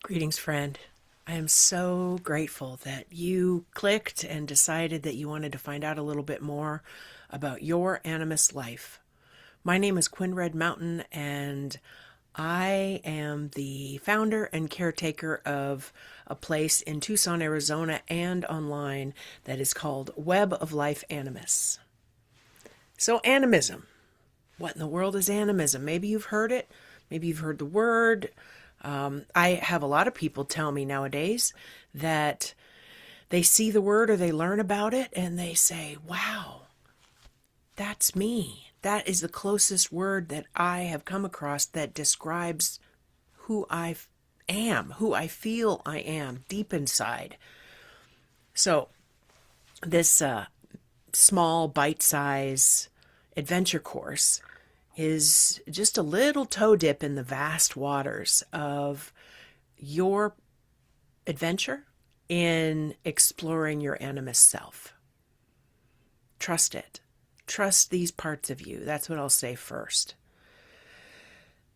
Greetings, friend. I am so grateful that you clicked and decided that you wanted to find out a little bit more about your Animist life. My name is Quinn Red Mountain, and I am the founder and caretaker of a place in Tucson, Arizona, and online that is called Web of Life Animus. So, animism. What in the world is animism? Maybe you've heard it. Maybe you've heard the word. I have a lot of people tell me nowadays that they see the word or they learn about it and they say, wow, that's me. That is the closest word that I have come across that describes who I am, who I feel I am deep inside. So, this small, bite size adventure course is just a little toe dip in the vast waters of your adventure in exploring your animist self. Trust it. Trust these parts of you. That's what I'll say first.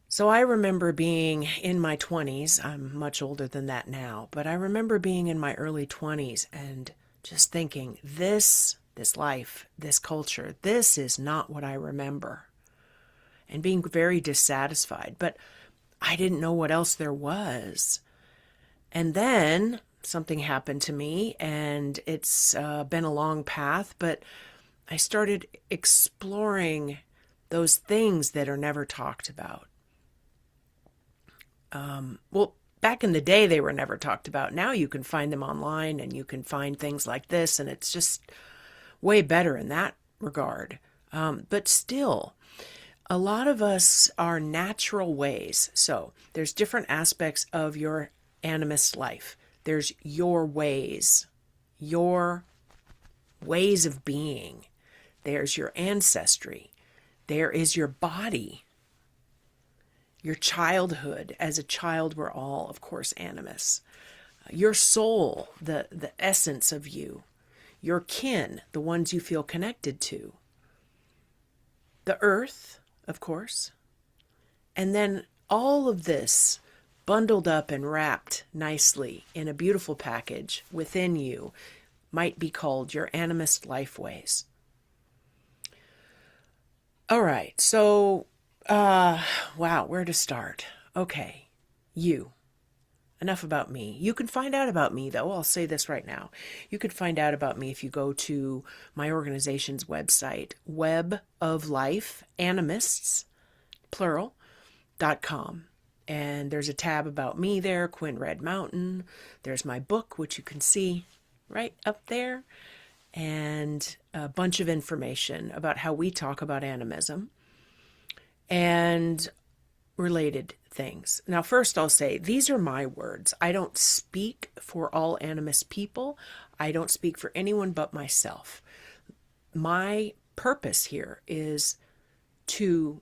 So I remember being in my 20s. I'm much older than that now, but I remember being in my early 20s and just thinking, this life, this culture, this is not what I remember. And being very dissatisfied. But I didn't know what else there was. And then something happened to me, and it's been a long path, but I started exploring those things that are never talked about. Well, back in the day, they were never talked about. Now you can find them online, and you can find things like this, and it's just way better in that regard. But still, a lot of us are natural ways. So there's different aspects of your animist life. There's your ways of being. There's your ancestry. There is your body, your childhood. As a child, we're all, of course, animists. Your soul, the essence of you. Your kin, the ones you feel connected to. The earth, of course. And then all of this bundled up and wrapped nicely in a beautiful package within you might be called your animist life ways. All right, so, wow, where to start? Okay, you. Enough about me. You can find out about me, though. I'll say this right now. You can find out about me if you go to my organization's website, Web of Life Animists, plural.com. And there's a tab about me there, Quinn Red Mountain. There's my book, which you can see right up there. And a bunch of information about how we talk about animism and related things. Now, first I'll say, these are my words. I don't speak for all animist people. I don't speak for anyone but myself. My purpose here is to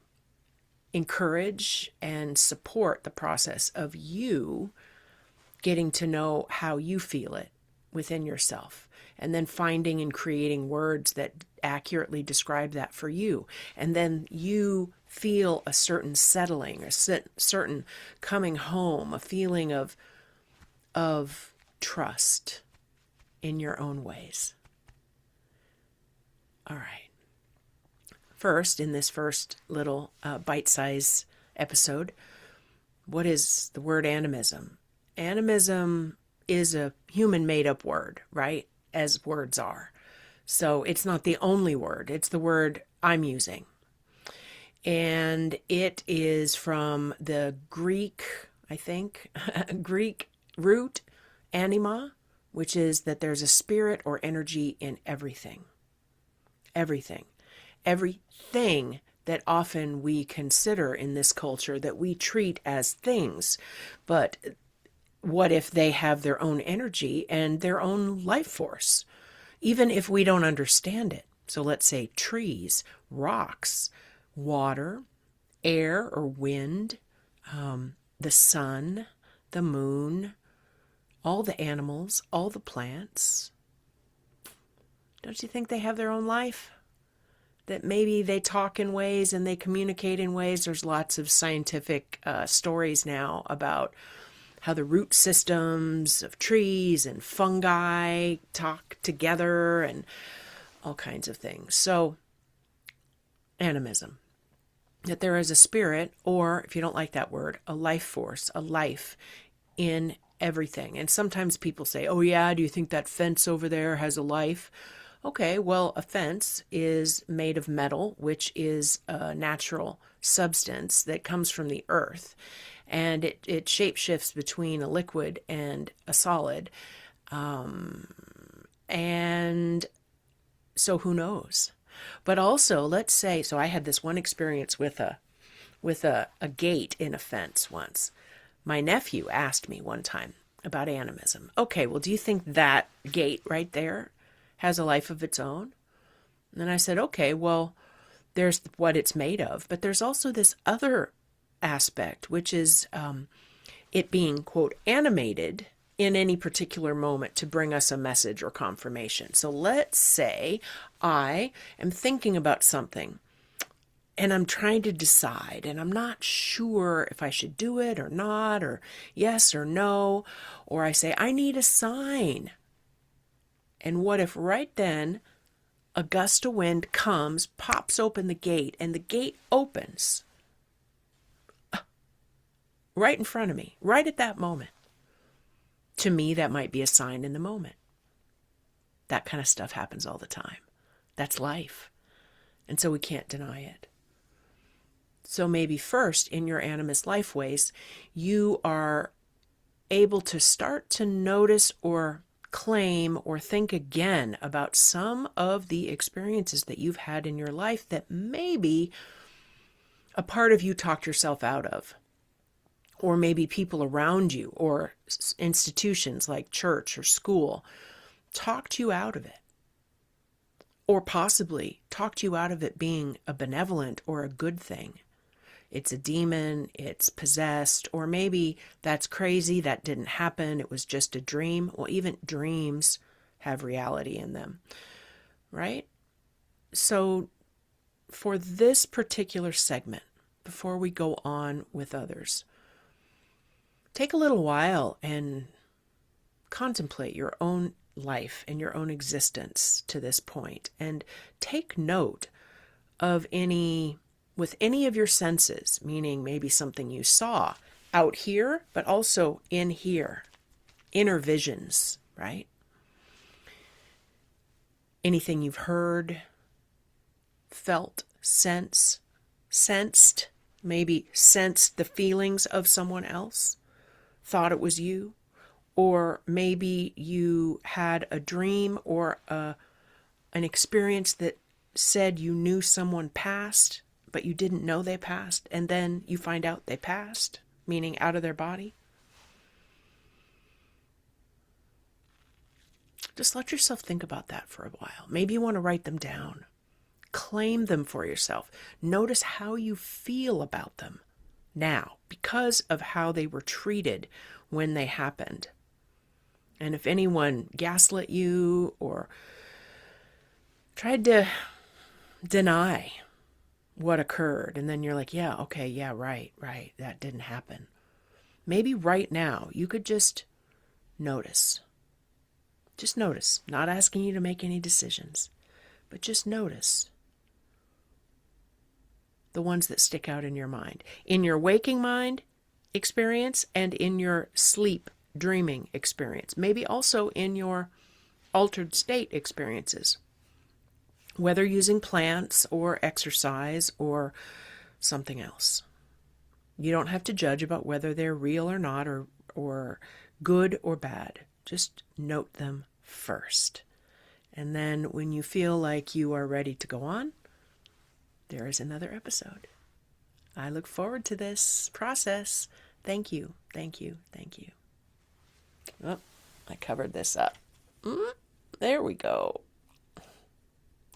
encourage and support the process of you getting to know how you feel it within yourself, and then finding and creating words that accurately describe that for you. And then you feel a certain settling, a certain coming home, a feeling of trust in your own ways. All right. First, in this first little bite-sized episode, what is the word animism? Animism is a human made-up word, right? As words are. So it's not the only word. It's the word I'm using. And it is from the Greek, I think, Greek root anima, which is that there's a spirit or energy in everything. Everything. Everything that often we consider in this culture that we treat as things. But what if they have their own energy and their own life force, even if we don't understand it? So let's say trees, rocks, water, air or wind, the sun, the moon, all the animals, all the plants. Don't you think they have their own life? That maybe they talk in ways and they communicate in ways. There's lots of scientific stories now about how the root systems of trees and fungi talk together and all kinds of things. So, animism. That there is a spirit, or if you don't like that word, a life force, a life in everything. And sometimes people say, oh yeah, do you think that fence over there has a life? Okay, well, a fence is made of metal, which is a natural substance that comes from the earth. And it shapeshifts between a liquid and a solid. And so who knows? But also, let's say, so I had this one experience with a gate in a fence once. My nephew asked me one time about animism. Okay, well, do you think that gate right there has a life of its own? And I said, okay, well, there's what it's made of, but there's also this other aspect, which is it being, quote, animated in any particular moment to bring us a message or confirmation. So let's say I am thinking about something and I'm trying to decide, and I'm not sure if I should do it or not, or yes or no, or I say, I need a sign. And what if right then a gust of wind comes, pops open the gate, and the gate opens right in front of me, right at that moment? To me, that might be a sign in the moment. That kind of stuff happens all the time. That's life. And so we can't deny it. So maybe first, in your animist life ways, you are able to start to notice or claim or think again about some of the experiences that you've had in your life that maybe a part of you talked yourself out of. Or maybe people around you or institutions like church or school talked you out of it. Or possibly talked you out of it being a benevolent or a good thing. It's a demon, it's possessed, or maybe that's crazy, that didn't happen, it was just a dream. Well, even dreams have reality in them, right? So for this particular segment, before we go on with others, take a little while and contemplate your own life and your own existence to this point, and take note of with any of your senses, meaning maybe something you saw out here, but also in here, inner visions, right? Anything you've heard, felt, sensed, maybe sensed the feelings of someone else, thought it was you, or maybe you had a dream or an experience that said you knew someone passed, but you didn't know they passed, and then you find out they passed, meaning out of their body. Just let yourself think about that for a while. Maybe you want to write them down. Claim them for yourself. Notice how you feel about them now because of how they were treated when they happened. And if anyone gaslit you or tried to deny what occurred, and then you're like, yeah, okay, yeah, right, that didn't happen. Maybe right now you could just notice. Just notice, not asking you to make any decisions, but just notice the ones that stick out in your mind. In your waking mind experience and in your sleep dreaming experience. Maybe also in your altered state experiences. Whether using plants or exercise or something else. You don't have to judge about whether they're real or not, or good or bad. Just note them first. And then when you feel like you are ready to go on, there is another episode. I look forward to this process. Thank you. Oh, I covered this up. There we go.